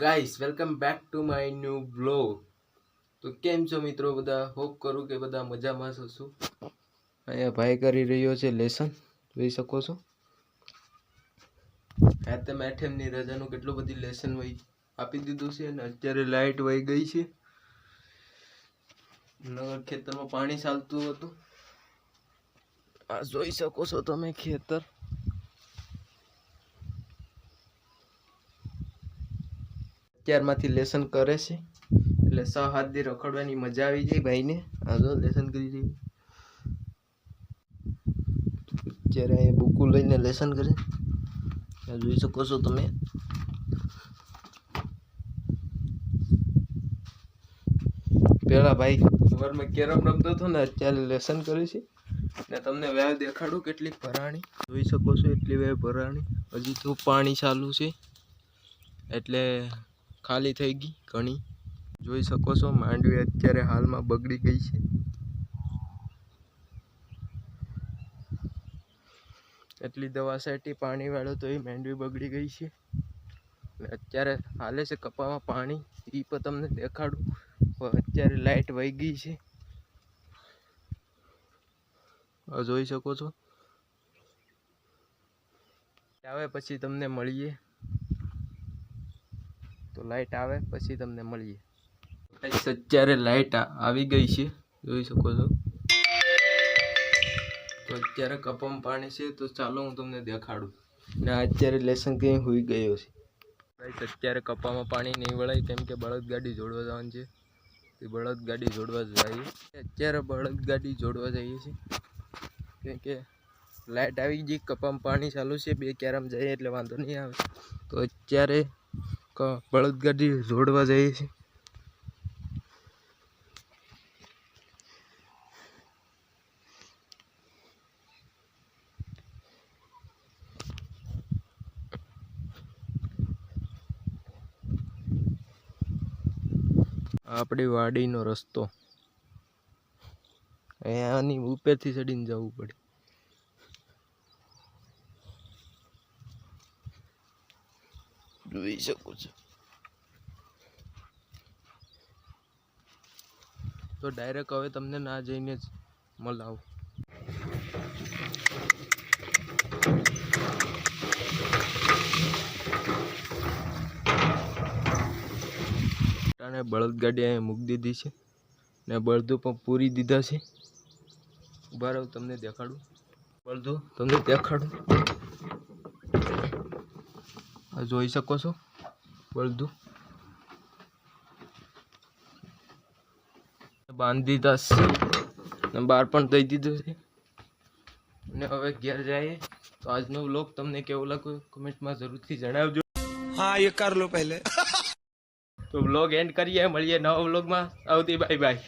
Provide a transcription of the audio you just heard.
Guys welcome back to my new blog. તો કેમ છો મિત્રો બધા? હોપ કરું કે બધા મજામાં હશો। અહીંયા ભાઈ કરી રહ્યો છે લેસન, જોઈ શકો છો। આ તમે એઠેમની રજાનું કેટલું બધી લેસન આપી દીધું છે અને અત્યારે લાઈટ વહી ગઈ છે। નગર ખેતરમાં પાણી ચાલતું હતું, આ જોઈ શકો છો તમે ખેતર। અત્યારમાંથી લેસન કરે છે એટલે 6-7 દી રખડવાની મજા આવી જાય ભાઈને। આ જો લેસન કરી રહી, અત્યારે અહીંયા બુકો લઈને લેસન કરે, આ જોઈ શકો છો તમે। પેલા ભાઈ સવારમાં કેરમ રમતો હતો ને, અત્યારે લેસન કરે છે ને તમને વેવ દેખાડું કેટલી ભરાણી જોઈ શકો છો, એટલી વેવ ભરાણી। હજી તો પાણી ચાલુ છે એટલે ખાલી થઈ ગઈ ઘણી, જોઈ શકો છો। માંડવી અત્યારે હાલમાં બગડી ગઈ છે, એટલી દવા છાંટી પાણી વાળો તો એ માંડવી બગડી ગઈ છે। અત્યારે હાલે છે કપામાં પાણી, એ પણ તમને દેખાડું। અત્યારે લાઈટ વહી ગઈ છે, જોઈ શકો છો। આવે પછી તમને મળીએ, તો લાઈટ આવે પછી તમને મળીએ। અત્યારે લાઈટ આવી ગઈ છે, જોઈ શકો છો। તો અત્યારે કપામાં પાણી છે, તો ચાલો હું તમને દેખાડું। ને અત્યારે લેસન કઈ હોઈ ગયો છે ગાઈસ। અત્યારે કપામાં પાણી નહીં વળાય કેમ કે બળદ ગાડી જોડવા જવાનું છે, એ બળદ ગાડી જોડવા જઈએ। અત્યારે બળદ ગાડી જોડવા જઈએ છીએ કેમ કે લાઈટ આવી ગઈ, કપામાં પાણી ચાલુ છે, 2 ક્યારામાં જઈએ એટલે વાંધો નહીં આવે। તો અત્યારે બળદ ગાડી જોડવા જઈએ છીએ। આપણી વાડીનો રસ્તો, અહીંયાની ઉપરથી ચડીને જવું પડે, જોઈ શકો છો। તો ડાયરેક્ટ હવે તમને ના જઈને જ મળાવું। બળદ ગાડી અહીંયા મૂકી દીધી છે ને બળદું પણ પૂરી દીધા છે। ઉભા રહો તમને દેખાડું, બળદું તમને દેખાડું, આ જોઈ શકો છો બળદું બાંધી દીધા છે ને બહાર પણ દઈ દીધું છે। અને હવે ઘેર જઈએ। તો આજનો વ્લોગ તમને કેવો લાગ્યો કમેન્ટમાં જરૂરથી જણાવજો। हाँ ये कर लो पहले। તો વ્લોગ એન્ડ કરીએ, મળીએ નવા વ્લોગમાં। આવતી બાય બાય।